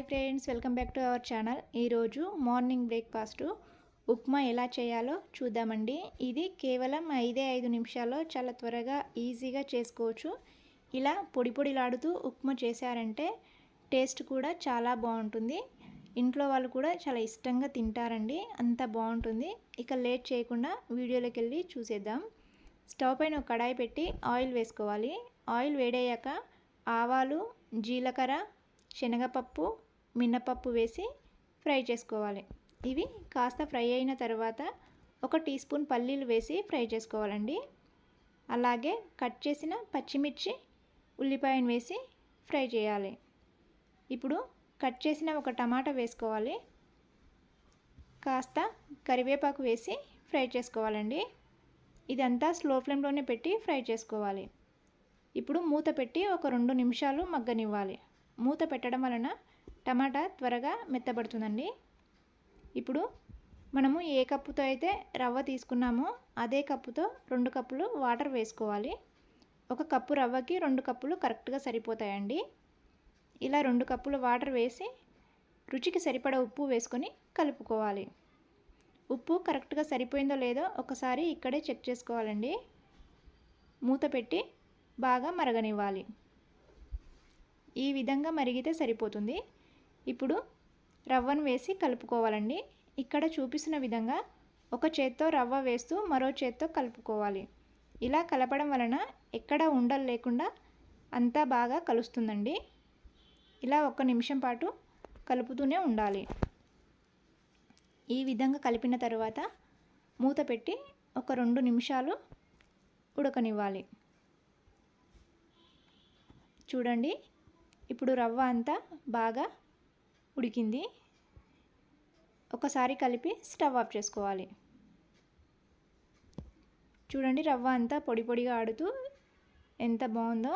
Hi friends, welcome back to our channel. ఈరోజు morning breakfast upma ఎలా చేయాలో చూద్దామండి. ఇది కేవలం 5 నిమిషాల్లో చాలా త్వరగా ఈజీగా చేసుకోవచ్చు. ఇలా పొడి పొడిలాడుతూ ఉప్మా చేశారంటే టేస్ట్ కూడా చాలా బాగుంటుంది. ఇంట్లో వాళ్ళు కూడా చాలా ఇష్టంగా తింటారండి, అంత బాగుంటుంది. ఇక లేట్ చేయకుండా వీడియోలోకి వెళ్ళి చూసేద్దాం. స్టవ్ పైన ఒక కడాయి పెట్టి ఆయిల్ వేసుకోవాలి. ఆయిల్ వేడయ్యాక ఆవాలు, జీలకర్ర, శనగపప్పు, మినపప్పు వేసి ఫ్రై చేసుకోవాలి. ఇవి కాస్త ఫ్రై అయిన తర్వాత 1 టీ స్పూన్ పల్లీలు వేసి ఫ్రై చేసుకోవాలండి. అలాగే కట్ చేసిన పచ్చిమిర్చి, ఉల్లిపాయను వేసి ఫ్రై చేయాలి. ఇప్పుడు కట్ చేసిన 1 టమాటా వేసుకోవాలి. కాస్త కరివేపాకు వేసి ఫ్రై చేసుకోవాలండి. ఇదంతా స్లో ఫ్లేమ్లోనే పెట్టి ఫ్రై చేసుకోవాలి. ఇప్పుడు మూత పెట్టి ఒక 2 నిమిషాలు మగ్గనివ్వాలి. మూత పెట్టడం వలన టమాటా త్వరగా మెత్తబడుతుందండి. ఇప్పుడు మనము ఏ కప్పుతో అయితే రవ్వ తీసుకున్నామో అదే కప్పుతో 2 కప్పులు వాటర్ వేసుకోవాలి. 1 కప్పు రవ్వకి 2 కప్పులు కరెక్ట్గా సరిపోతాయండి. ఇలా 2 కప్పులు వాటర్ వేసి రుచికి సరిపడా ఉప్పు వేసుకొని కలుపుకోవాలి. ఉప్పు కరెక్ట్గా సరిపోయిందో లేదో ఒకసారి ఇక్కడే చెక్ చేసుకోవాలండి. మూత పెట్టి బాగా మరగనివ్వాలి. ఈ విధంగా మరిగితే సరిపోతుంది. ఇప్పుడు రవ్వను వేసి కలుపుకోవాలండి. ఇక్కడ చూపిస్తున్న విధంగా ఒక చేత్తో రవ్వ వేస్తూ మరో చేత్తో కలుపుకోవాలి. ఇలా కలపడం వలన ఎక్కడ ఉండలు లేకుండా అంతా బాగా కలుస్తుందండి. ఇలా 1 నిమిషం పాటు కలుపుతూనే ఉండాలి. ఈ విధంగా కలిపిన తర్వాత మూత పెట్టి ఒక 2 నిమిషాలు ఉడకనివ్వాలి. చూడండి, ఇప్పుడు రవ్వ అంతా బాగా ఉడికింది. ఒకసారి కలిపి స్టవ్ ఆఫ్ చేసుకోవాలి. చూడండి, రవ్వ అంతా పొడి పొడిగా ఆడుతూ ఎంత బాగుందో.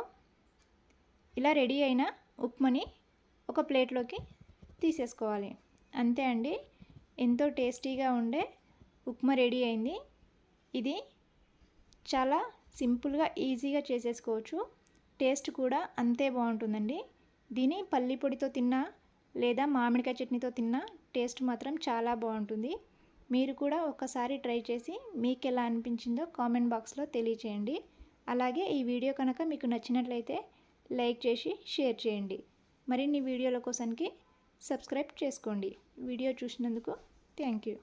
ఇలా రెడీ అయిన ఉప్మాని ఒక ప్లేట్లోకి తీసేసుకోవాలి. అంతే అండి, ఎంతో టేస్టీగా ఉండే ఉప్మా రెడీ అయింది. ఇది చాలా సింపుల్గా ఈజీగా చేసేసుకోవచ్చు. టేస్ట్ కూడా అంతే బాగుంటుందండి. దీని పల్లి పొడితో తిన్నా లేదా మామిడికాయ చట్నీతో తిన్నా టేస్ట్ మాత్రం చాలా బాగుంటుంది. మీరు కూడా ఒకసారి ట్రై చేసి మీకు ఎలా అనిపించిందో కామెంట్ బాక్స్లో తెలియచేయండి. అలాగే ఈ వీడియో కనుక మీకు నచ్చినట్లయితే లైక్ చేసి షేర్ చేయండి. మరిన్ని వీడియోల కోసానికి సబ్స్క్రైబ్ చేసుకోండి. వీడియో చూసినందుకు థ్యాంక్ యూ.